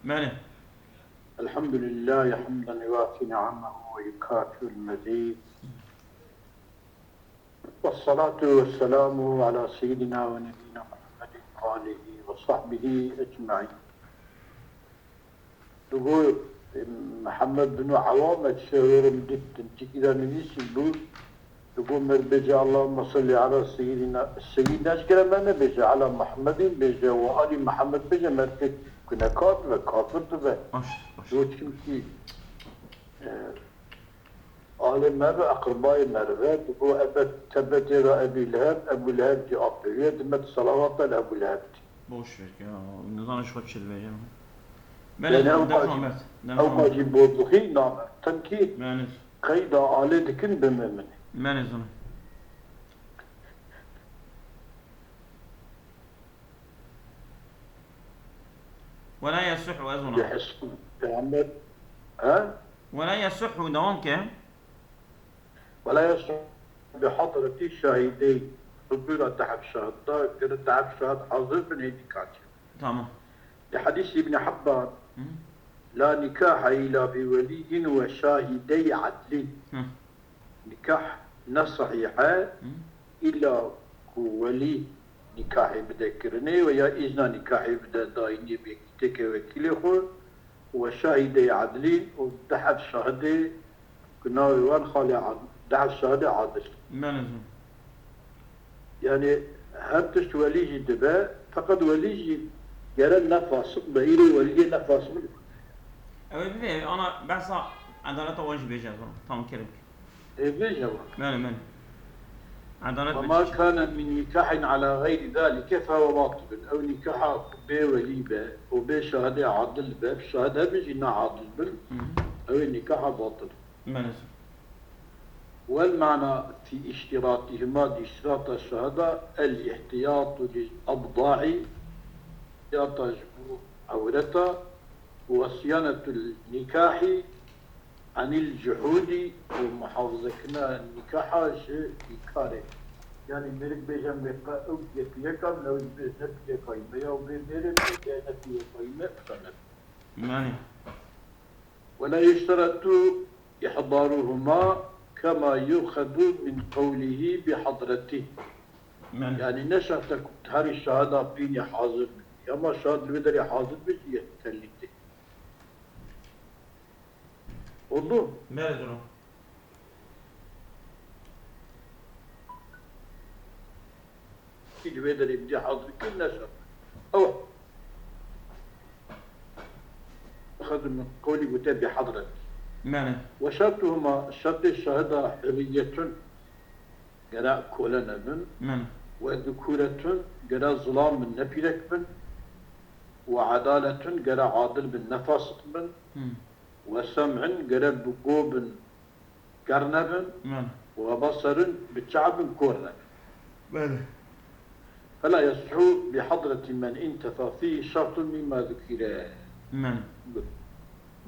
بله. الحمد لله حمدا يوافي نعمه ويكافئ المزيد، والصلاة والسلام على سيدنا ونبينا محمد وآله وصحبه أجمعين. تقول محمد بن عوام تشاورم جدا كذا نبيس البول، تقول مربجة اللهم صل على سيدنا أشكال ما نبجة على محمد بجة وآل محمد بجة مرتك كنا كافر تبع دوت كمتي آل مرة أقرباء مرة تقول أبد تبت إلى أبي لهب أبو لهب دي أبي دمت صلوات أبو لهب boş ver ya. Neden şu kadar şey diyeceğim? يعني أو ما جيب بوضخي نعم تنكي Meniz. قيدا آل دكن بممن Meniz onu. ولا يصح وزنا. يحسن محمد ها ولا يصح دوام كم؟ ولا يصح بحضرة الشاهدين حضور تعب شهادة كده تعب شهادة حاضر من هيدي كاتب Tamam. لحديث ابن حبان لا نكاح إلا بولي وشاهدي عدل نكاح نصحيحة إلا ولي نكاح بذكرني ويا إذن نكاح بدا دايني بكتك وكيله وشاهدي عدل ودحف شهادة كنا وان خالي عدل دحف شهادة عدل Meniz. يعني هبتش وليجي دبا فقد وليجي يرى النفس بإيري وليجي نفس Evet bir de ben sana adalet avajı vereceğim sonra. Tamam Kerim. إيه Benim. Adalet وما كان من نكاح على غير ذلك فهو باطل أو نكاح بوليبة وبشهادة عدل باب شهادة بجنا عدل بل أو النكاح باطل. Meniz. والمعنى في اشتراطهما اشتراط الشهادة الاحتياط للأبضاع احتياط عورتها وصيانة النكاح عن الجحود ومحافظتنا النكاح شيء إنكاره يعني ملك بيجم بقى أو يكيكم لو بيجم يقيمة أو بيجم يقيمة سنة Yani. ولا يشترط إحضارهما كما يؤخذ من قوله بحضرته يعني نشأتك هذه الشهادة بيني حاضر أما الشهادة البدري حاضر بيجي يتكلمتي oldu. Meniz onu. اللي بيقدر يبدي حاضر كل نشر أو أخذ من قولي وتابع حضرتك Meniz. وشرطهما شرط الشهادة حرية قراء كولنا من Meniz. وذكورة قراء ظلام من نبيلك من وعدالة قراء عادل من نفاسق من وسمع قراء بقوب قرنب وبصر بشعب كورنب فلا يصح بحضرة من انتفى فيه شرط مما ذكر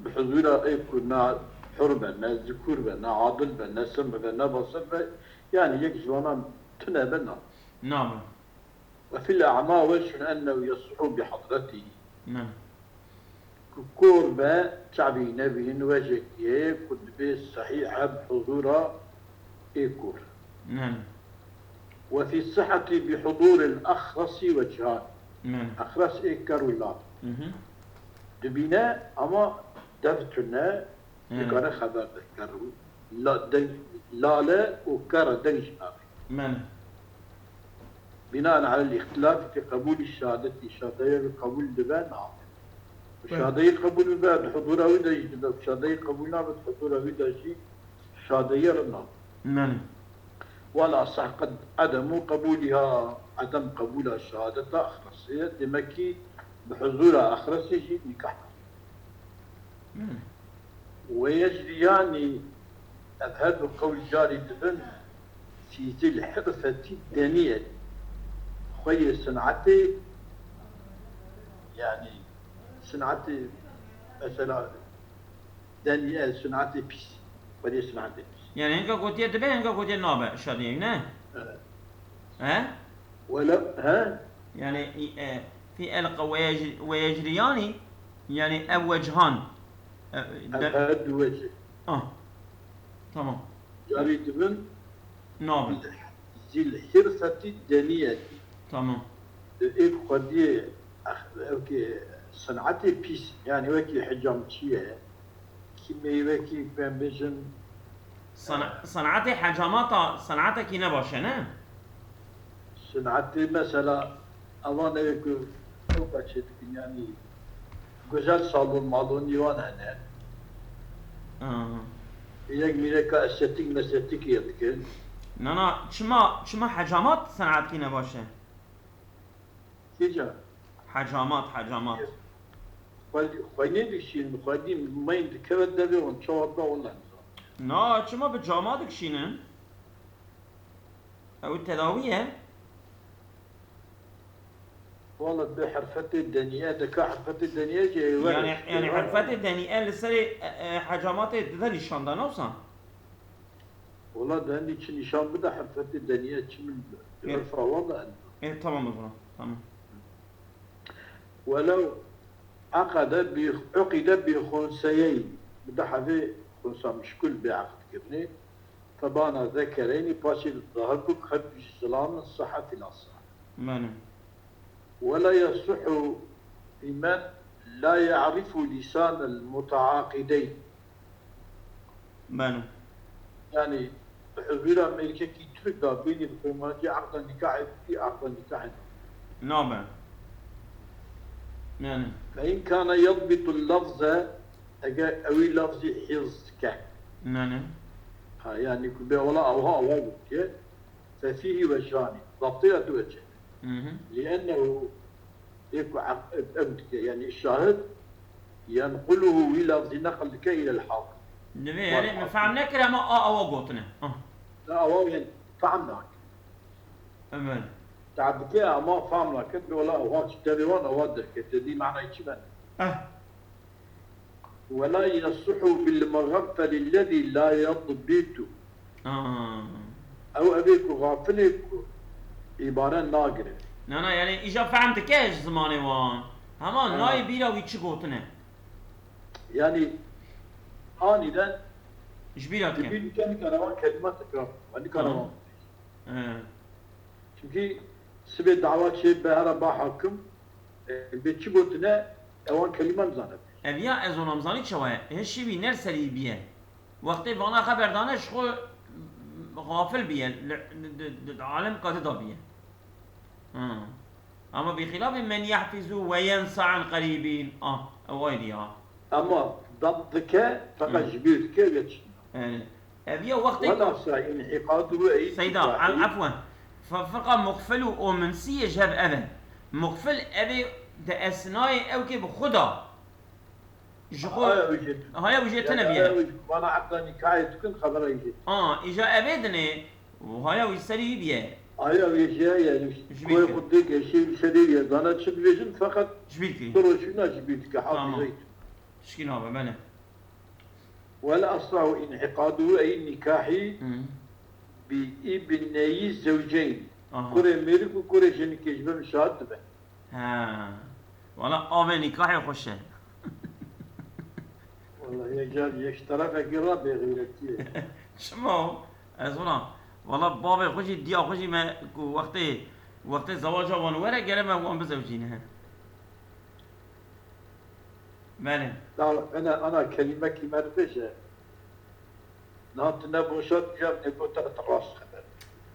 بحضور يكون حربا نا ذكور نا عادل نا سمع نا بصر يعني يكزونا تنابنا نعم. وفي الأعمى وجه أنه يصح بحضرته نعم. كوربا شعبي نبي وجهه كنت بيس صحيحة بحضورها إيكور نعم. وفي الصحة بحضور الأخرس وجهان نعم. أخرس إيكر ولا دبينا أما دفتنا يكون خبر ذكر لا وكر دنجنا نعم. بناء على الاختلاف في قبول الشهادة قبول دبان نعم الشهادة قبول دبان حضورها ودا يجد الشهادة قبولنا بحضورها ودا شيء شهادة رنا نعم. ولا صح قد عدم قبولها الشهادة أخرسية دمكي بحضورها أخرسية نكاح ويجريان هذا القول جاري دبن في ذي الحرفة الدانية خوي صنعتي يعني صنعتي مثلا دانية صنعتي بيس ودي صنعتي بيس يعني هنگا قوتية دبي هنگا قوتية نابع شادية نه؟ ها؟ ولا ها؟ يعني في ألقى ويجرياني يعني او وجهان هاد وجه تمام جاري دبن نعم زي الحرفة الدنية تمام إيه قدي أوكي صنعتي بيس يعني وكي حجامتية كيمي وكي بامبيجن صنعتي حجامات صنعتك نباشه نه صنعتي مثلا أنا وكي أوقات يعني güzel salon malon divan hani. İlek mireka estetik mesletik yetkin. نه چما حجامات صنعتك نباشه Kica. حجامات Khoyne dişin, khoyne mayın dikevet de on çoğalda olan. نه چما به جامات کشینن او التداوية والله بحرفة الدنيا دكا حرفة الدنيا جاي يعني حرفة الدنيا لسري حجامات تدري شاندان اوسان والله ده عندي شي نشان بدا حرفة الدنيا من الرفع والله تمام مثلا تمام ولو عقد بخنسيين بدا حذي خنسا مش كل بعقد كبني طبعا ذكرين باشي الظهر بك خد السلام الصحة الأصح ماني ولا يصح بمن لا يعرف لسان المتعاقدين ماني يعني حضور أمريكا كي ترقى بين الفرمانجي عقد النكاح في عقد النكاح نعم ماني فإن كان يضبط اللفظ أوي لفظ حفظك ماني يعني ولا أوها ففيه وجهان ضبطية وجه لأنه يعني الشاهد ينقله بلفظ نقلك إلى الحاضر يعني فهمنا كلام أو قوتنا لا أو يعني فهمناك أمان تعبك يا ما فهمناك ولا أوها تدريون أوادر كتدي معنى يشبه ولا يصح بالمغفل الذي لا يضبط أو أبيك غافلك عبارة ناقرة نه يعني إجا فهمتك إيش زماني وان هما ناي بيلا ويتش قوتنا يعني آنذاً إيش بيلا تكن تبين كان كلام كلمات تكرار عندي كلام çünkü سبب دعوات شيء بهذا بحكم بيتش قوتنا أوان كلمة زانت أبيا أزون أمزاني شوية هالشي بي نرسلي بيه وقتی وانا خبر دانش خو غافل بيه العالم قاعد بيه اما بخلاف من يحفظ وينسى عن قريبين اويدي اما ضبطك فقط جبيرك يتش يعني ابيا وقتي ولا انعقاده اي سيدا عفوا ففرقه مغفل ومنسيه جاب ابا مغفل ابي ده اثناء او كي بخدا هاي وجهتنا بيها وانا عقدني كايت كنت خبر يجي اجا ابدني وهاي ويسري بيها هاي وجه يعني كوي قدك شيء شديد انا تشبيجن فقط جبيتك ترى شنو جبيتك حافظيت شكينا بابا ولا اصلا انعقاده اي نكاحي بابني الزوجين كوري ميرك وكوري جنك يجب مشاهد به ولا اوه نكاحي خوشه والله يا جال يشترك قراب غيرتي شمو ازونا والله بابا خوشي دي خوشي ما وقت زواجه وانوره قال ما وان بزوجينها ماله لا انا كلمه كلمه رفشه نهت نبوشت جاب نقول تراس خبر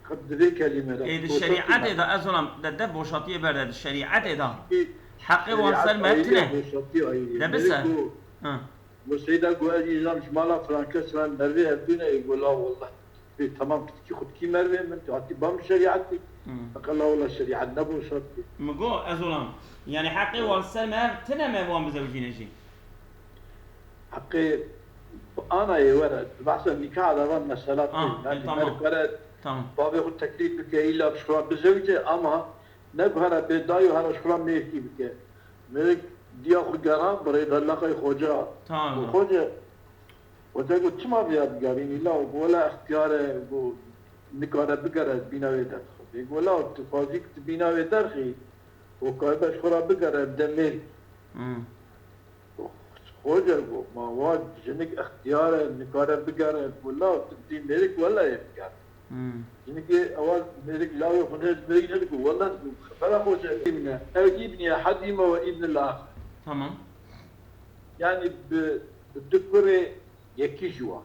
خد كلمه ايه الشريعه اذا ازونا ده بوشاتيه برد الشريعه اذا حقي وانسان ما تنه ده بس وسيدا قوادي زام شمالا فرانكس من مروي هبدونا يقول لا والله تمام كي خد كي مروي من تعطي بام شريعتي فقال لا والله الشريعه نبو شرطي مقو ازولام يعني حقي وانسان ما تنه ما وان بزوجين شيء حقي انا يورد بحث النكاح هذا مسألة تمام بابي خد تكليف بك الا بشكرا بزوجه اما نبهر بدايو هذا شكرا ميكي بك ميك دياخو قرام بريد اللقي خوجا تمام خوجا وتقول كما بياد قارين لا ولا اختيار نكاره بقرا بيناوي درخ يقول لا تفاجئ بيناوي درخي وكايبه شكرا بقرا بدمير خوجه مواد جنك اختيار نكاره بقاره ولا تدي ملك ولا يبقى جنك اول ملك لا يخنز ملك جنك والله فلا خوجه ابن ابن احدهما وابن الاخر تمام يعني بالذكر يكيجوا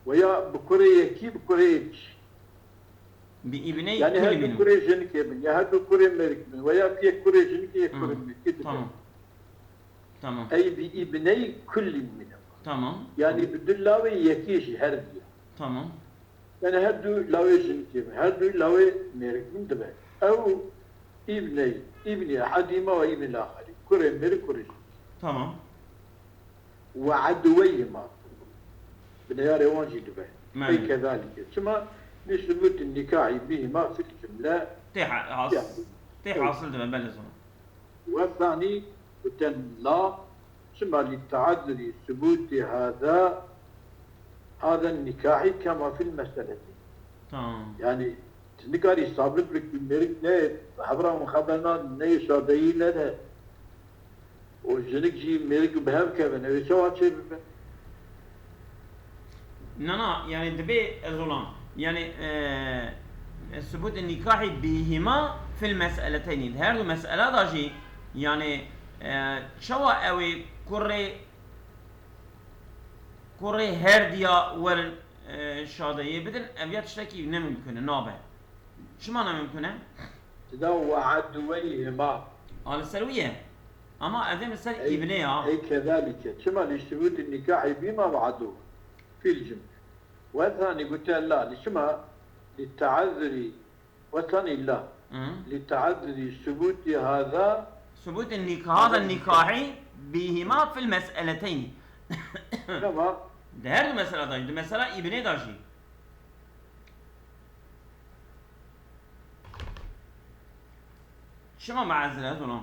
ويا بكره يكي بكره يكش بابني يعني كل هذا منهم. كره جنك ابن يا هذا كره ملك من ويا في كره جنك كره ملك تمام تمام أي بابني كل منهم تمام يعني بدلاوي يكيش هردي تمام يعني هدو لاوي جنكيم هدو لاوي ميرك من دبي أو ابني أحدهما وابن الآخر كره ميرك كره جنك تمام وعدويهما بنيار وانجي دبي نعم. أي كذلك ثم لثبوت النكاح بهما في الجملة تي حاصل ده بلزم. والثاني لا ثم للتعذر ثبوت هذا النكاح كما في المسألة تمام يعني تنكاري سابق لك بالمرك نه خبرا مخبرنا نه شادي نه وجنك جي مرك بهم كبن ويسوا شيء نا يعني دبي الظلام يعني ثبوت النكاح بهما في المسألتين هذه مسألة داجي يعني شوا أوي كوري هرديا ور شادية بدل أبيات شتكي نممكن نابع شو معنى ممكنة؟ تدو عدويهما على السلوية أما أذن السل ابنيها أي كذلك ثم لثبوت النكاح بهما وعدو في الجمع والثاني قلت لا لشما للتعذر والثاني لا للتعذر ثبوت ثبوت هذا النكاح بهما في المسألتين كما ده هذه المسألة داجي ده مسألة ابني داجي شما معزلة هذولا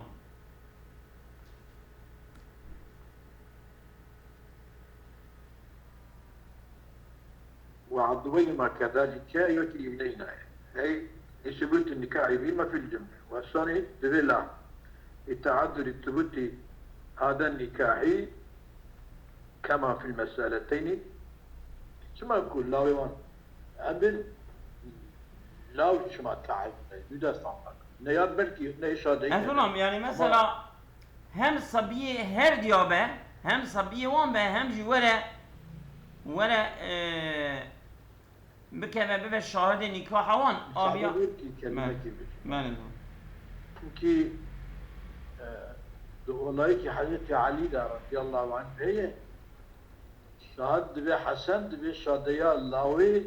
وعضويهما كذلك يؤتي إلينا أي ثبوت النكاح بهما في الجمع والثاني لا لتعذر ثبوت هذا النكاح كما في المسألتين ثم يقول لا يوان أبل لا شما تعب يدا صامك نيار بلكي نيشادين هذولام يعني مثلا هم صبية هر ديابه هم صبية وان به هم جي ولا بكذا ببه شاهد نكاح وان آبيا ماله كي دولايك حضرت علي رضي الله عنه هي شاهد دبي حسن دبي شادية اللاوي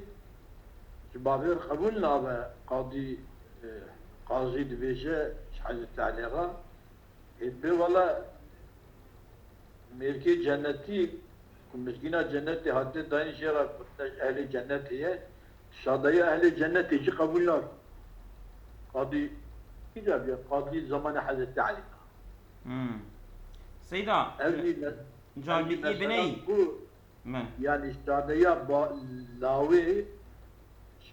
جبابير قبول نابه قاضي دبيجة حضرت علي غا إدبي والله ملكي جنتي مسكينة جنتي حتى داين شيرا أهل جنتي هي شادية أهل جنتي جي قبول نار قاضي إجابة قاضي زمان حضرت علي سيدا جابي ابني يعني شادية لاوي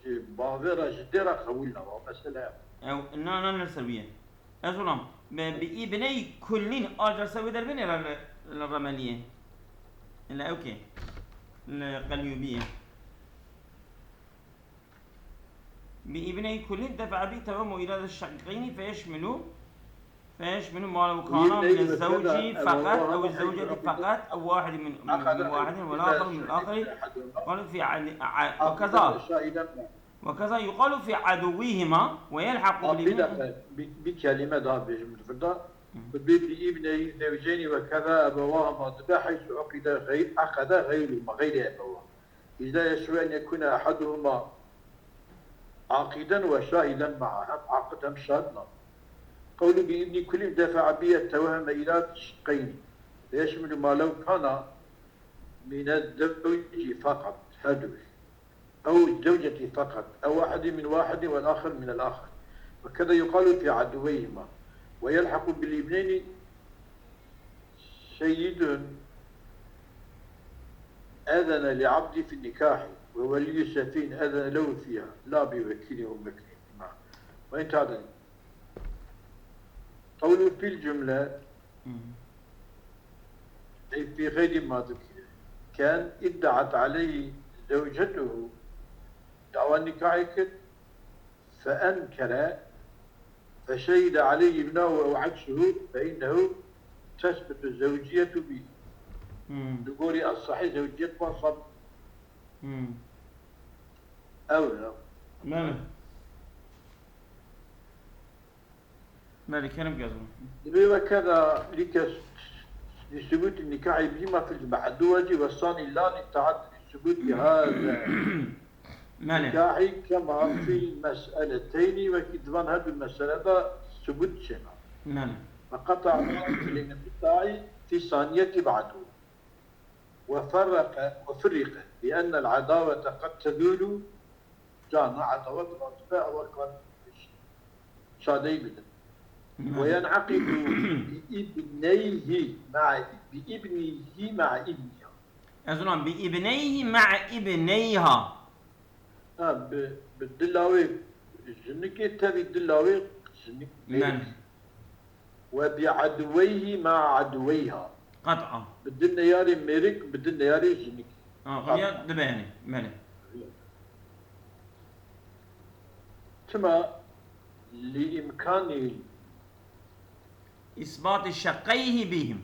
باويرا جديرا قبولنا مثلا او نا نسويه ازولم بابني كلين اجر سوي دربين الرمليه لا اوكي القليوبيه بابني كلين دفع به تمام الى الشقين فيشملوا ما لو كان من الزوج فقط او الزوجة فقط او واحد من واحد والاخر من الاخر قال في وكذا يقال في عدويهما ويلحق بكلمة ده بجملة فردا بابن زوجين وكذا أبواهما ضد حيث عقد غير أبواه إذا يسوى أن يكون أحدهما عاقدا وشاهدا معه عقدا شادنا قول بابن كل دفع به التوهم إلى شقين يشمل ما لو كان من الزوج فقط هدوش أو الزوجة فقط أو واحد من واحد والآخر من الآخر وكذا يقال في عدويهما ويلحق بالابنين سيد أذن لعبد في النكاح وولي سفين أذن له فيها لا بوكيل ومكين وإنت هذا قوله في الجملة أي في غير ما ذكر كان ادعت عليه زوجته دعوى النكاح فأنكر فشهد عليه ابنه أو عكسه فإنه تثبت الزوجية به. نقول الصحيح زوجية وصل أو لا. مالك كلام قصدي. لذا كان لثبوت النكاح بهما في المعدوة والثاني لا للتعدد لثبوت هذا النكاح كما في المسألتين وكذبان هذه المسألة ثبوت شنا. فقطع بين النكاح في ثانية بعده وفرق بأن العداوة قد تزول جانا عداوة الأطفاء وكان شادي بدن وينعقد بابنيه مع ابنها. أظن بابنيه مع ابنيها. بالدلاوي الزنكي تبي الدلاوي نعم. وبعدويه مع عدويها. قطعا. بدنا ياري ميرك بدنا ياري زنكي. غير دباني مالي. كما لإمكان إثبات شقيه بهم.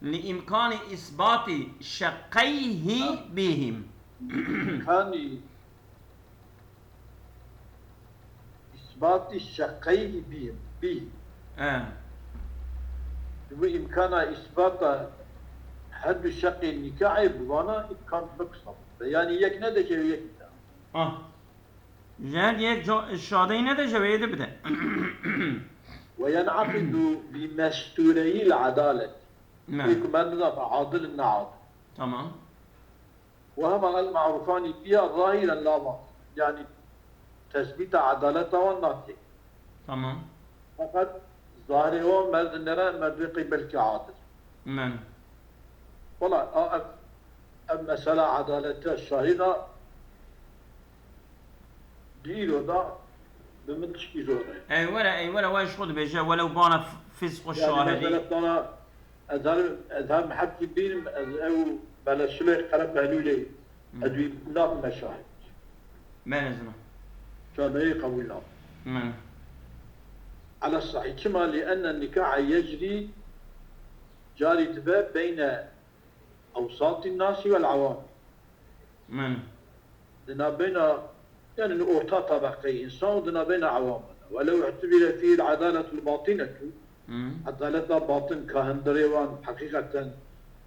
لإمكان إثبات شقيه بهم. لإمكان إثبات شقيه بهم. وإمكان إثبات حد شق النكاح بوانا كان بقصة يعني يك ندى جوية جاد يك الشاطئ ندى جوية بدأ. وينعقد بمستوري العدالة. يكون عادل النعاد. تمام. وهما المعروفان بها ظاهرا لا باطن يعني تثبيت عدالته والناتج. تمام. فقط ظاهره مرد نرى مرد قبل كعادل. والله المسألة عدالة الشاهدة ديرو دا بمتشكي زوري. أي ولا واش خد بيجا ولو بانا فسق الشاهدي. يعني مثلا أنا أذهب محكي بين أو بلا شلي قرب بهلولي أدوي لا مشاهد. ما نزنا. كان يقوي لا. على الصحيح كما لأن النكاح يجري جاري دباب بين أوساط الناس والعوام. لنا بين يعني نقطة طبقي إنسان ودنا بين عوامنا ولو اعتبر فيه العدالة الباطنة عدالة باطن كهندريوان حقيقة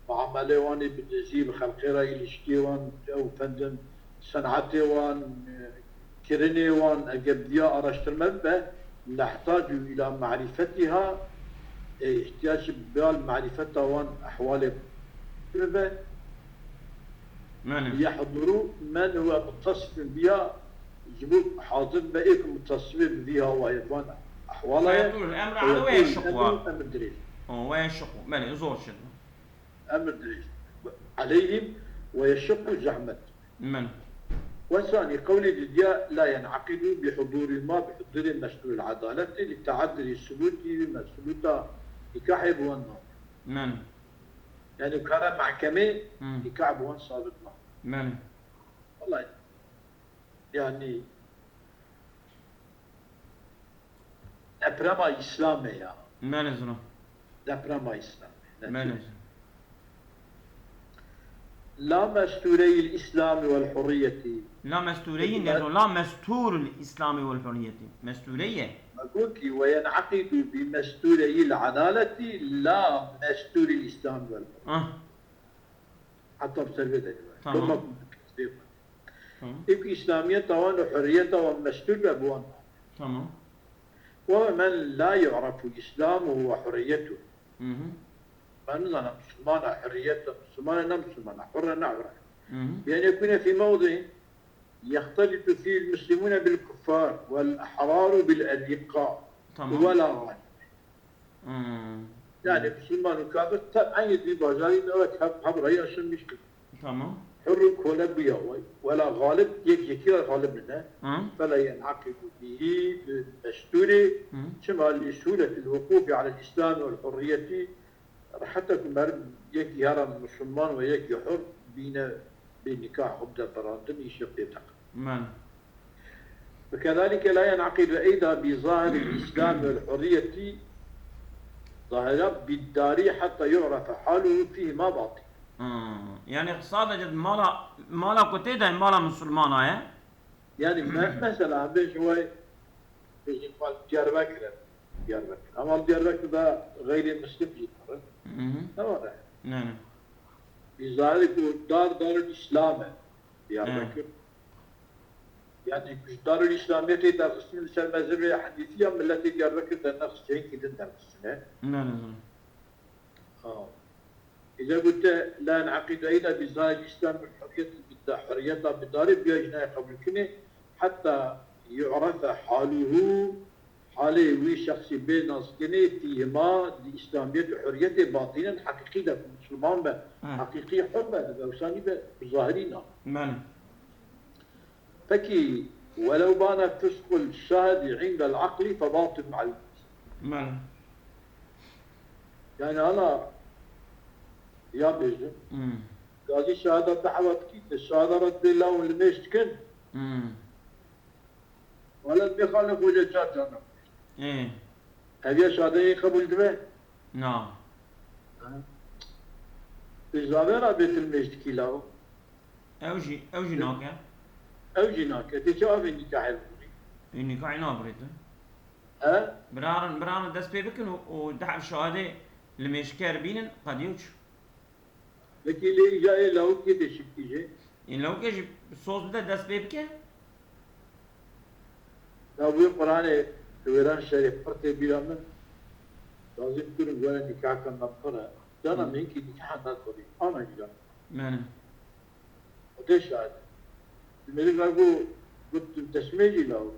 معامليوان بالنزيب خلقيرا إلشكيوان أو فندم صنعتيوان كرينيوان أجبديا أرشتر مبه نحتاج إلى معرفتها احتياج بال معرفتها وان أحوال يحضروا من هو متصف بها يجيبوا حاضر بقيك متصف بها ويكون أحوالها فيطول الأمر على ويشقوا أمر دريج ويشقوا مالي زور شد أمر دريج عليهم ويشق زحمة والثاني قول الدياء لا ينعقد بحضور ما بحضور مشروع العدالة للتعدل الثبوتي بمسلوطة نكاح بوان يعني كان محكمة نكاح بوان صابت معه والله يعني أبرما إسلامي يا أبرما إسلامي لا مستوري الإسلام والحرية لا مستوري لا مستور الإسلام والحرية مستورية أقولك وينعقد بمستوري العدالة لا مستور الإسلام والحرية حتى بسربة تمام إك إسلامية طوان وحرية ومستور بأبوان تمام ومن لا يعرف إسلامه وحريته فنظر مسلمان حريته مسلمان حرة نعرة بأن يكون في موضع يختلط فيه المسلمون بالكفار والأحرار بالأذقاء ولا غالب يعني مسلمان وكافر عين في بازارين أو كاب رأي أصلا مشكلة تمام حر كون بيا ولا غالب يكي غالب منه فلا ينعقد به بالدستور شمال لسهولة الوقوف على الإسلام والحرية حتى كمر يكي هرم مسلمان ويكي حر بين نكاح عبد براندن يشقيتك وكذلك لا ينعقد أيضا بظاهر الإسلام والحرية ظاهرة بالداري حتى يعرف حاله فيه ما باطل. يعني اقتصاد جد مالا كتيدا مالا مسلمان يعني مثلا بشوي بيجي قال دياربكر أما دياربكر ده غير مسلم جدا. تمام. نعم. بظاهر دار الإسلام دياربكر. يعني مش دار الإسلامية ده قسم المذهبية حديثية من التي دياربكر ده نقص شيء كده درسنا. نعم. إذا قلت لا نعقد أيضا بظاهر الإسلام حرية بالدار بيجنا قبل كنه حتى يعرف حاله وشخص بين ناس كنه فيهما الإسلامية وحرية باطنا حقيقي ده مسلمان حقيقي حب ده وساني بظاهرنا. نعم. فكي ولو بان فسق الشاهد عند العقل فباطل مع نعم. يعني أنا يا بيجن قاضي الشهادة دعوت كيت الشهادة رد الله والمشت كن ولا بيخالف وجه جانا هذه شهادة قبول دمه نعم إذا بيت المشت كيلاو أوجي ناكا أوجي ناكا تجاوب النكاح البوري النكاح نابريته بران دست بيبكن ودعف الشهادة لمشكار بينن قد يوش لكن اللي جاي لو كده شكيجي إن لو كيش صوت ده دست بيبكن لو القرآن ويران شريف فرت بيرامن لازم يكون ولا نكاح كان نقرأ دانا منك نكاح نقرأ أنا جدا من ودش هذا الملك أقول قلت تسميجي له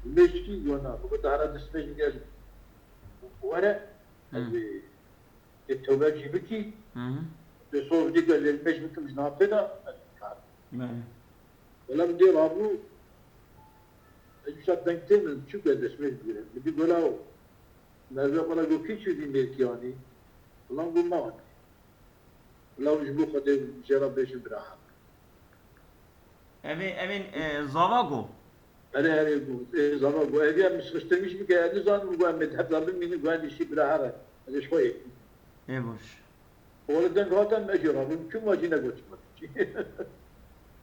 المشكي وانا قلت هذا تسميجي قال ورا هذه التوبة جيبتي بصوت ديك اللي المش مش نافذة ولا بدي رابو إيش دنكتين شو قد اسمه بيقول بدي قلاو نازل قلا جو كيشو دي ميركياني والله نقول ما هو لو جبوا خدم جرب بيش براحة أمين زواجو أنا يقول زواجو أبي مش مستمش بك أنا زان وقام مذهب ضرب مني وقام يشي براحة هذا شوية إيه باش ولدن غاتم أجرا شو ما جينا قلت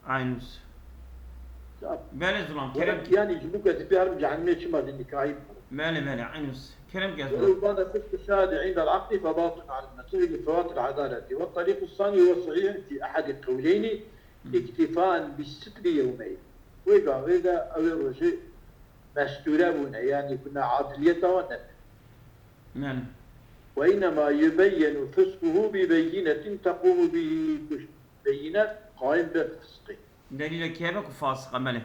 عينوس بالي ظلام كرم يعني يجيبوك تبيع رجع ميت شو ما دني كايب بالي عينوس كرم كذا ولو هذا فسق الشهادة عند العقل فباطل على المسؤول لفوات العدالة والطريق الثاني هو الصحيح في أحد القولين اكتفاء بالستر يومين وإذا أول شيء مستوربون يعني كنا عادلية ونن نعم وإنما يبين فسقه ببينة تقوم به بينة قائم بفسقه دليل كيفك فاسق ماله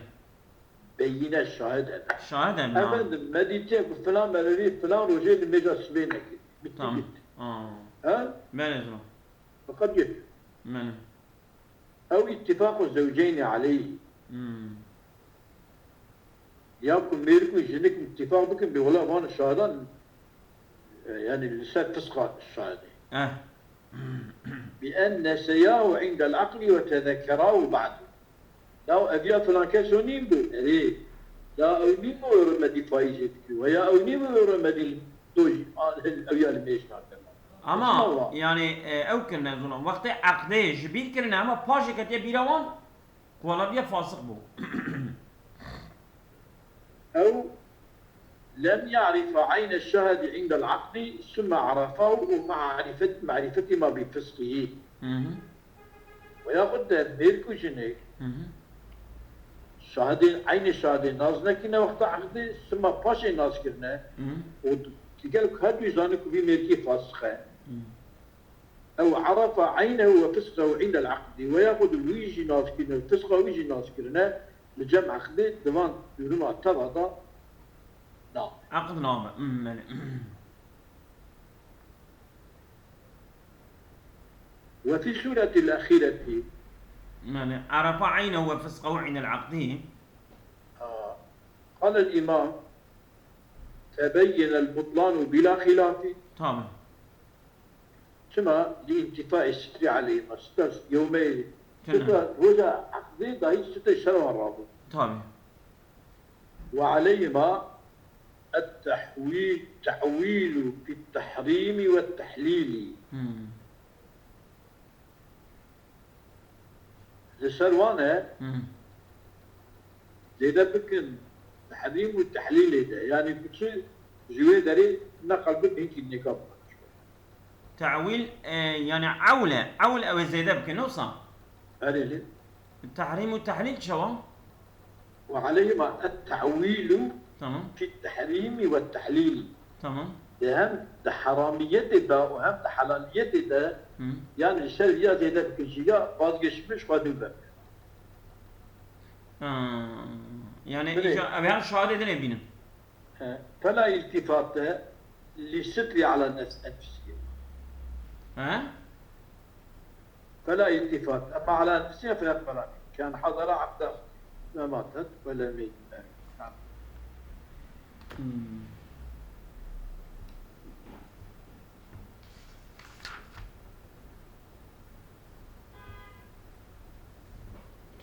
بينة شاهدة نعم أبدا ما ديتك فلان مالري فلان رجل المجلس بينك تمام ها ماله زلمة فقد جد ماله أو اتفاق الزوجين عليه ياكم ميركم يجنك اتفاق بكم بولا وان الشهادة يعني لسان تسقى الشهادة بأن نسياه عند العقل وتذكراه بعد لو أبيا فلان كسو نيمبو أريه لا أو نيمبو يرمدي فايزتك ويا أو نيمبو يرمدي دوجي أبيا الميشنا أما يعني أو كنا ظلم وقت عقده جبيل كنا أما باشي كتير بيروان ولا بيا فاسق بو أو لم يعرف عين الشاهد عند العقل ثم عرفه ومع معرفة ما بفسقه ويأخذ ميركو جنيك شاهدين عين الشاهدين نازنا كنا وقت عقده ثم باشي ناز كرنا وتقالك هدو يزانك بي ميركي فاسقه أو عرف عينه وفسقه عند العقد ويأخذ ويجي ناز كرنا فسقه ويجي ناز كرنا لجمع عقده دوان يرمى التبعضة نعم عقد نامة وفي السورة الأخيرة يعني عرف عينه وفسقه عند العقد. قال الإمام تبين البطلان بلا خلاف طبعا. كما لانتفاء الستر عليه ستر يومين تمام. ستر وجه عقدي ده ستر شرع الرابط طبعا. وعليهما التحويل في التحريم والتحليل. لسروانه لذا بكن التحريم والتحليل ده يعني بتصير جوي داري نقل بك هيك النقاب تعويل يعني عولة أو زيادة بكنوصة. هذه التحريم والتحليل شو؟ وعليهما التحويل تمام. في التحريم والتحليل. تمام. هم حرامية ده وهم حلالية ده يعني الشريعة زيادة بكشية vazgeçmiş kadınlar. يعني إجا أبيان شهادة دين بينن. فلا التفات للستر على النفس أنفسية. فلا التفات أما على نفسها فلا كان حضر عبده ما ماتت ولا ميت.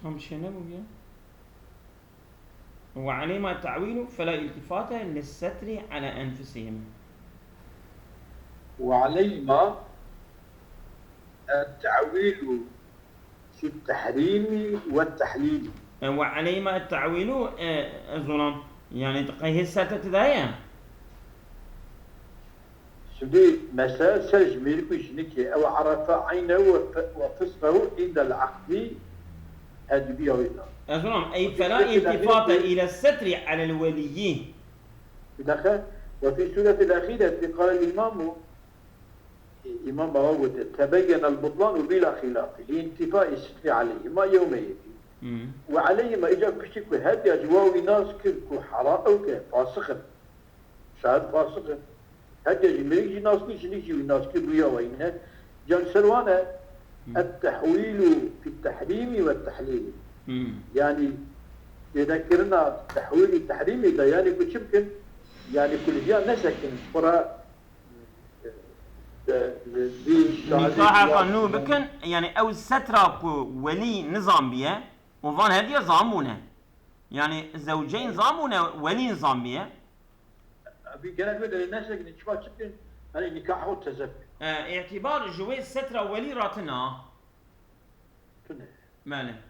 هم شنو بيا؟ وعليما التعويل فلا التفات للستر على أنفسهم. وعليما التعويل في التحريم والتحليل. وعليما التعويل الظلام يعني تقيه الستة تدايا. سدي مساء سرج ملك جنكي أو عرف عينه وفسقه عند العقد أدبيه وإذا. الظلام أي فلا التفات إلى الستر على الولي. وفي السورة الأخيرة قال الإمام إمام بواوت تبين البطلان بلا خلاف لانتفاء الستر عليه ما يومئذ. وعليه ما إجا بشكل هذا جواوي ناس كلكو حراء أو فاسخ شاهد فاسخ هذا جميل ناس كل ناس كل ويا وينها جان سلوانا التحويل في التحريم والتحليل. يعني يذكرنا تحويل التحريم ده يعني كل يعني كل جهة نسكن قرى نكاح قانون بكن يعني أو السترة ولي نظام بيه وظن هذه ظامونه يعني زوجين ظامونه ولي نظام بيه. أبي قالك بدل الناس اللي نشوف شكل هذه نكاح وتزوج. اعتبار جواز سترة ولي راتنا. ماله.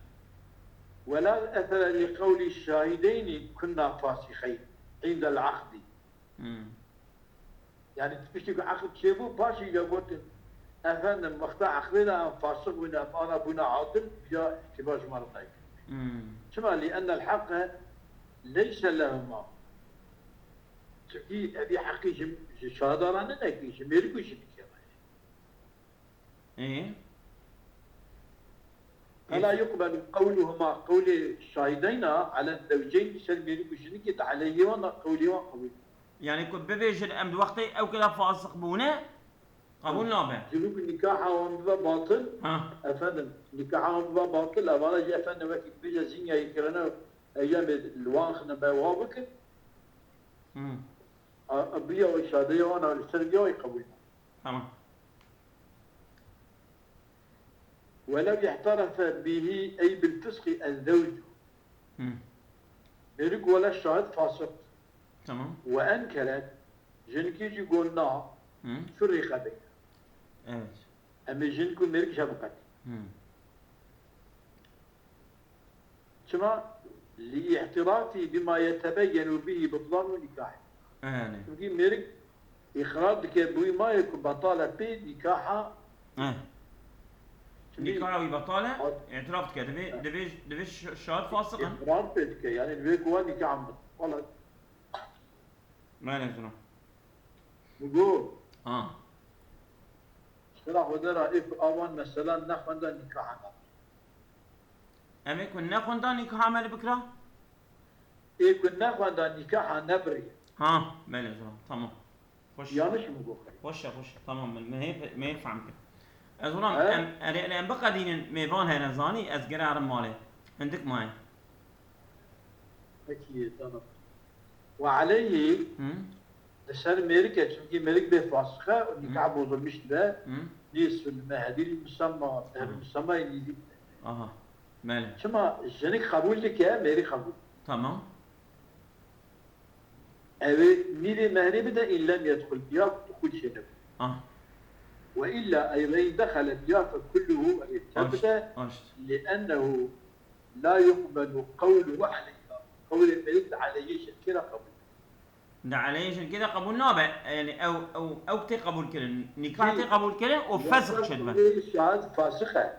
ولا أثر لقول الشاهدين كنا فاسخين عند العقد. يعني تفشتك عقد شيبو باشي جابوت أفهم مقطع عقدنا فاسق ونا أنا بنا عادل يا اعتبار مرتين. شما لأن الحق ليس لهما. تقي أبي حقي شهادة رانا نكي شميركو شنكي. إيه. فلا يقبل قولهما قول الشاهدين على الزوجين شميركو شنكي عليه وانا قولي وقولي. يعني كنت ببيجر أمد وقتي أو كذا فاسق بونه قبول نابع. جنوب النكاح وانبا باطل. أفهم نكاح وانبا باطل أولا جاء أفهم وقت بيجا زين يكرنا أيام الوانخ نبوابك. أبيه وشاديه وانا السرقة ويقبل. تمام. ولو اعترف به أي بالفسق الزوج. يرق ولا الشاهد فاسق. تمام. وأنكرت جنكي قلنا فرق بين. أما جنكو مرق شبكت. كما لاعترافي بما يتبين به بطلان النكاح. يمكن مرق إخراجك بوي ما يكون بطالة بين نكاحها. نكاح وبطالة اعترافك دبي شهاد فاسقا. إخراجك يعني دبي كوا نكاح عمد ولا. ما نزنا. نقول. شرح ودرا إف أوان مثلا نخوان دا نكاح عمد. أمي كن نخوان دا نكاح عمل بكرة؟ إيه كن نخوان دا نكاح نبري. ما نزنا تمام. خوش. يانش مقول. خوش تمام ما هي فهمت. أزولام أم بقى دين ميفان هنا زاني أزجر عرم مالي عندك معي. أكيد أنا. وعليه لسان أمريكا çünkü أمريكا بفاسخة ونكاح بوظلمش ده نيس المهدي المسمى المسمى اللي أها ماله. شما جنك قبول لك يا أمريكا قبول. تمام. أبي ميري مهري بدا إن لم يدخل بها دخول شنب. وإلا أيضا دخل بها فكله ثبت لأنه لا يقبل قوله عليها. قول الملك عليه شكرا قبول. ده عليه شكرا قبول نابع يعني أو تقبل كله نكاح تقبل كله وفسخ شدبه. الشهادة فاسخة.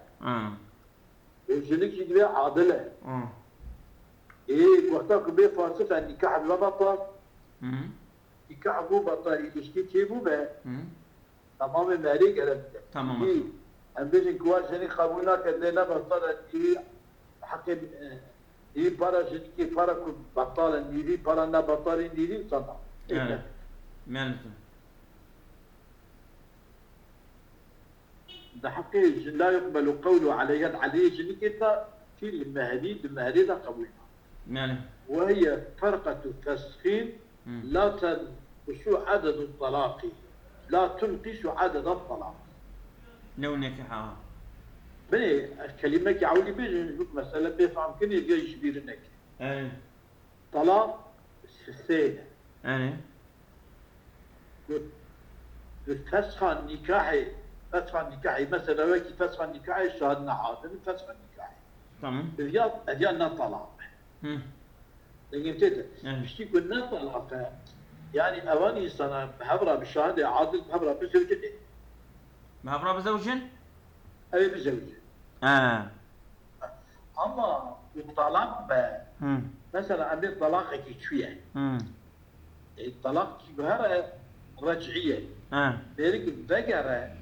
وجنك يدوي عادلة. إيه وقتك بيه فاسخة نكاح لا بطل. نكاح بو بطل إلشكي تيبو به. تمام مالي قلبت. تمام. هم بيجي كوار جنك قبولنا كدنا بطل إيه حق إيه برا جنكي برا بطل نيري برا نا بطل نيري صنع. مالته. ده حقي لا يقبل قوله على يد عليه جنك إنت في المهدي ده قبولنا. ماله. وهي فرقة تسخين لا تنقص عدد الطلاق لا تنقص عدد الطلاق لو نكحها بني الكلمة كعولي بيجي نشوف مسألة بيفهم كن يجي يشبير النكح طلاق السيدة فسخ النكاح مثلا وكي فسخ النكاح شهدنا عادل فسخ النكاح تمام أدينا طلاق لكن تيتا مش يكون طلاق يعني أواني سنة بحبرة بشهادة عادل بحبرة بزوجين بحبرة بزوجين؟ أي بزوجين أما الطلاق مثلا عندي طلاق كي شوية الطلاق كي بهرة رجعية بيرك بقرة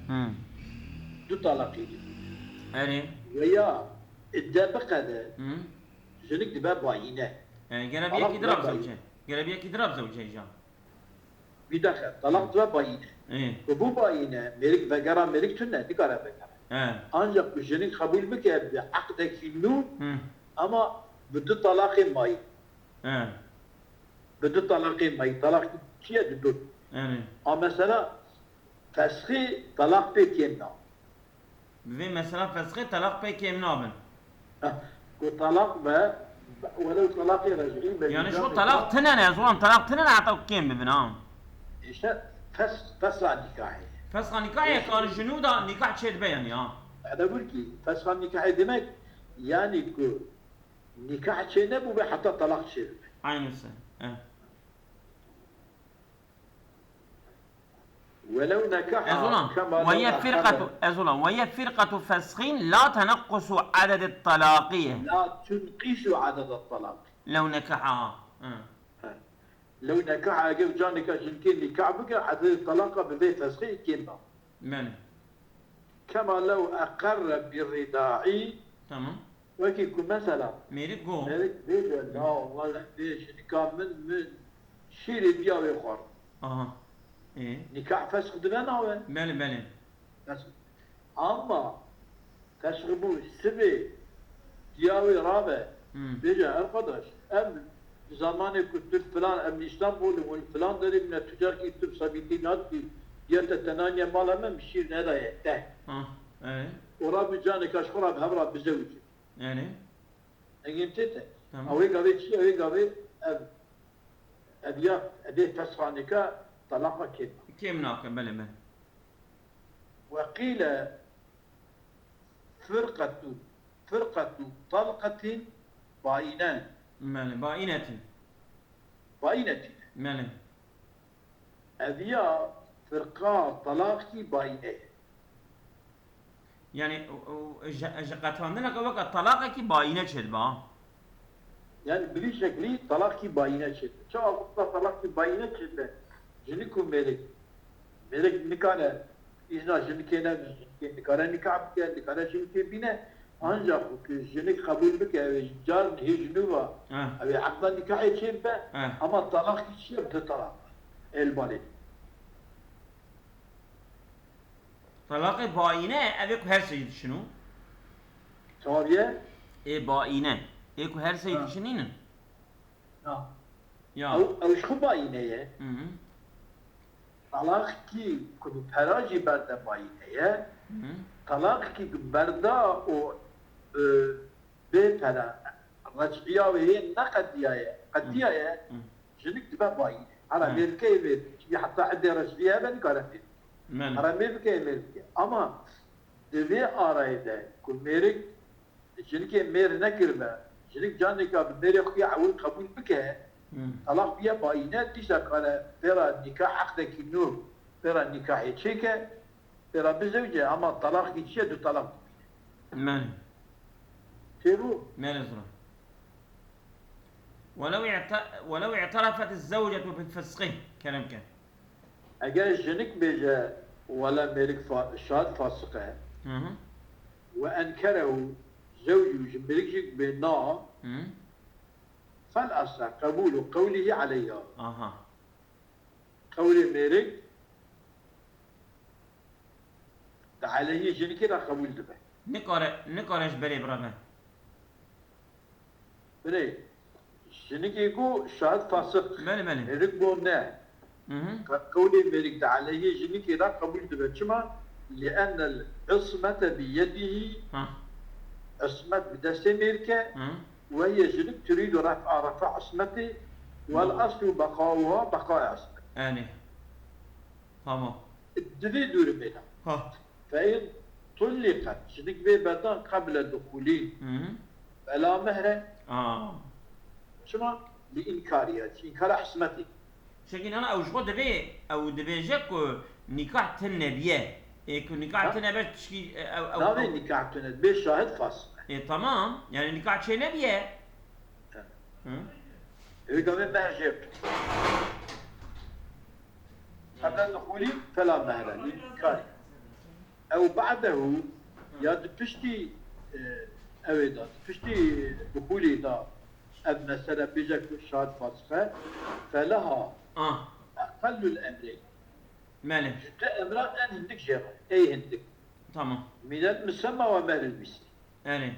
دو طلاقية ويا الدابقة ده جنك دبا باينة قربية كدراب زوجين قربية كدراب زوجين جان بداخل طلاق دبا باينة وبو باينة ميرك بقرة ميرك تنة دقارة بقرة أنجب جنك قبول بك بعقدك النور أما بدو طلاق ماي بدو طلاق ماي طلاق كيا دو أما مثلا فسخي طلاق بكيمنا بذي مثلا فسخي طلاق بكيمنا بن طلاق ما ولو طلاق رجعي يعني شو طلاق تنن يا زلمه طلاق تنن اعطوك كم ببنام ايش فسخ النكاح فسخ النكاح قال شنو ده نكاح شد بيان انا اقول لك فسخ النكاح دمك يعني كو نكاح شد نبو حتى طلاق شد عين السنه ولو نكحها كما وهي فرقة فسخ لا تنقص عدد الطلاقية لا تنقص عدد الطلاق لو نكحها لو نكحها جو جانك جنكين نكاح بك عدد الطلاق بذي فسخ كيما من كما لو أقر بالرضاعي تمام وكيكو مثلا ميرك جو ميرك بيجا لا والله بيش نكاح من شيري بياوي خور إيه؟ نكاح فسخ دبنا وين؟ بله أما تشغبوا سبي دياوي رابع بيجا القدش أم زماني كنت فلان أم إسطنبول والفلان دري من التجار كي يكتب صبيتينات كي يتتنانيا مالا ما مشير ندا يته ايه ورابي جاني كاشخرا بهبرا بزوجي يعني انت اوي قوي شي اوي قوي ابيات ابي فسخانك طلاق كيف ناك بله وقيل فرقة طلقة باينان باينة ماله أبيا فرقة طلاق باينة يعني قطعنا لك وقت طلاق كي باينة شد با يعني بلي شكلي طلاق كي باينة شد شو أقول طلاق كي باينة شد جنكو ملك نكانه إذا جنكينا نكانه نكعب كه نكانه جنكي بينا ancak jenik kabul bike can hicnuva abi akla nikah için be ama talak hiç yaptı talak el bali طلاق باینه اوی که هر سید شنو Tabiye? باینه ایکو هر سید شنینن Ha. یا Ev şu bayineye. Hı. Talak ki kulu peraji berde bayineye. Hı. Talak ki berda o be pera. Rac'iya ve ne kadiye. Kadiye. Jinik dibe bayine. Ara Amerika'yı ver. Çünkü hatta adde rac'iya ben garanti. من Ara Amerika'yı ver. Ama deve arayda kul merik jinik mer ne kirme. Jinik canlı kabul merik ya avul kabul bike. Hı. طلاق بیا باینه دیشا قال برا نکاح عقدك نور برا نکاح تشيكا برا بزوجة اما طلاق يتشي دو طلاق من تيرو من زرا ولو اعترفت الزوجة بفسقه كلام كان اگر جنك بيجا ولا ملك شاد فاسقة hı hı وانكره زوجه جملك بنا hı فالاصل قبول قوله عليها aha قول ملك عليه جنك لا قبول دبه نقارش بري برامه بري جنك يقول شاد فاسق بله بله ملك بو نه hı hı قولي ملك عليه جنك لا قبول دبتشما لأن العصمة بيده ha عصمة بدست ملكة hı وهي جنك تريد رفع عصمته والأصل بقاؤها بقاء عصمته yani tamam الدليل دور منها ha فإن طلقت جنك ببدان قبل دخوله hı hı فلا مهر اه شما لإنكارها إنكار عصمته شكل انا او شغل دبي او دبي جاكو نكاح تنبيه ايكو نكاح ها؟ تنبيه تشكي او نعم نكاح تند بشاهد فاسق إيه تمام يعني نكاح شيء نبيه hı يقول من مهر قبل دخوله فلا مهر لإنكاره أو بعده يا دبشتي أويدا دبشتي دخولي دا أب مثلا بيجك شهاد فاسقة فلها اه أقل الأمرين ماله جدا أمران أن هندك جرى أي هندك tamam من المسمى ومهر المثلي yani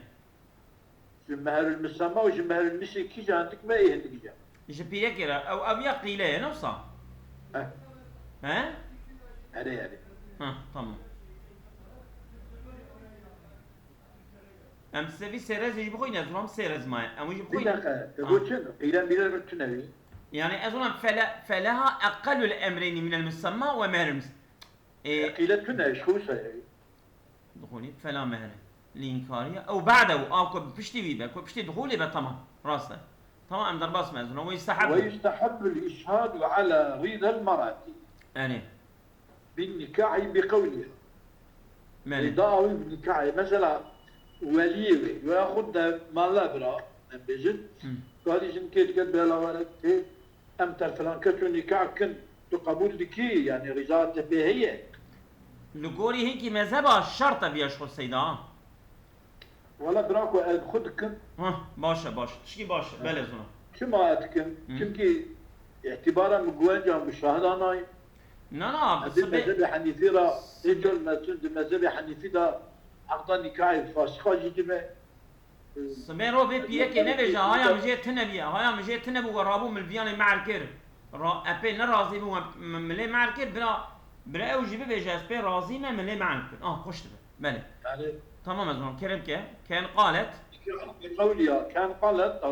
مهر المسمى ومهر المثلي كي جا عندك ما أي هندك جرى ايش بيه كده او يقيله نفسه ها ها هذا ها tamam ام سبي سيرز يجي بخوي نزلهم سيرز ما ام يجي بخوي بدك تقول شنو إلى بلاد التنوي يعني اظن فلها اقل الامرين من المسمى ومهر المسمى إيه قيل التنوي شو سيري دخولي فلا مهر لإنكارها أو بعده أو بشتي بيبه بشتي دخولي بقى تمام راسه تمام در باس مزنون ويستحب ويستحب الإشهاد على رضا المرأة يعني بالنكاح بقولها مالي رضاه بالنكاح مثلا وليه وياخذ مالبرا ام بيجد قال يجن كيت قد بلا ولد كيت ام فلان كتو نكاح كن تقبول دكي يعني رضا به هي لقولي هيك مذهبها الشرطة بيشخص سيدا ولا براكو خد كن ها باشا تشكي باشا بلا زنا كما اتكن كمكي اعتبارا مقوانجا مشاهدة ناي لا هذه المذهب حنيفي را رجل مسند المذهب حنيفي دا عقد نكاح فاسخة جديمة سبين رو بي بيه كي نبجا هايا مجيه تنبيه هايا مجيه تنبو ورابو من الفيان معركر أبي نرازي بو ملي معركر برا او جيبه بيجا اسبي رازي ما ملي معركر خوش تبه بله يعني تمام ازمان كرم كان قالت بقولها كان قالت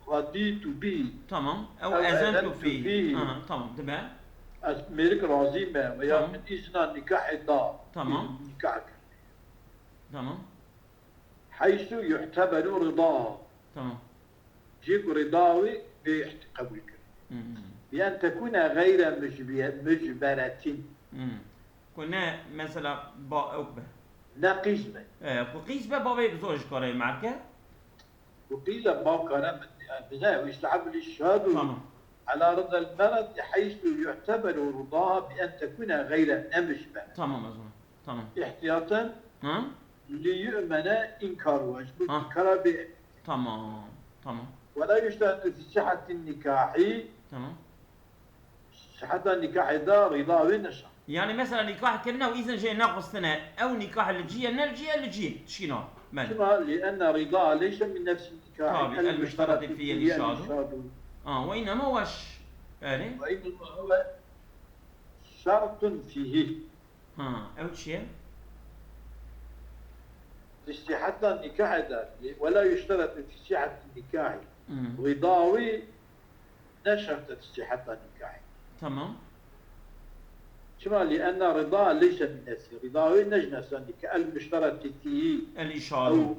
رضيت به تمام او أو اذنت أذنت فيه فيه. تمام تمام ملك راضي ما ويا تمام. من إذن نكاح دا تمام. نكاح تمام حيث يعتبر رضاها تمام جيب رضاوي قبولك بأن تكون غير مجبرة كنا مثلا با اوكبه ناقصة قيس بابا بزوج كاري معك وقيل ما كان بناء ويستحب للشهاد تمام على رضا المرض حيث يعتبر رضاها بأن تكون غير مجبرة تمام أظن تمام احتياطا ها ليؤمن إنكار واجب ها. إنكار به تمام ولا يشترط في صحة النكاح تمام صحة النكاح دا رضا ونشا يعني مثلا نكاح كلنا وإذا جاي ناقص سنة أو نكاح الجية الجية تشكينا مال شما لأن رضا ليس من نفس النكاح طبعا المشترط فيه الإشهاد وإنما وش يعني وإنما هو شرط فيه أول شيء لصحة النكاح ذاته ولا يشترط في صحة النكاح رضاوي نشرت صحة النكاح تمام شما لأن رضا ليس من نفس رضاوي نجنس النكاح المشترط فيه الإشهاد أو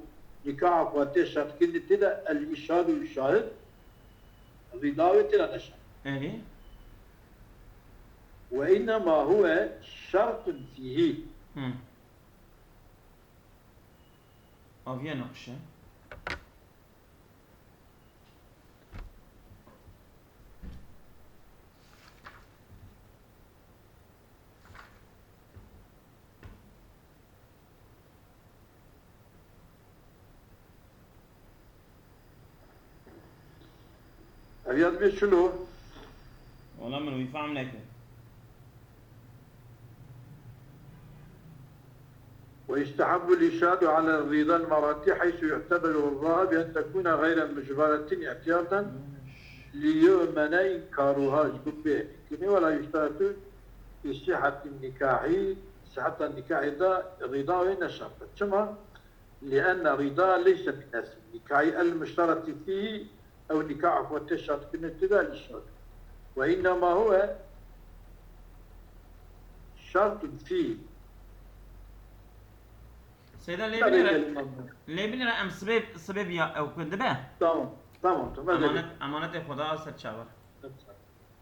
نكاح وتشرط كل تلا الإشهاد والشاهد رضاوي تلا نشر إيه وإنما هو شرط فيه أوفيا نقشة أبيض بشنو؟ والله من يفهم لك ويستحب الإشهاد على الرضا المراتي حيث يعتبر الرضا بأن تكون غير مجبرة احتياطا ليؤمن إنكارها به ولا يشترط في صحة النكاح صحة النكاح الرضا وإن شرطت كما لأن الرضا ليس من نفس النكاح المشترط فيه أو نكاح والتشرط بالابتداء للشرط وإنما هو شرط فيه سيدا ليه بنرى أم سبب يا أو كنت به تمام أمانة خدا ست شاور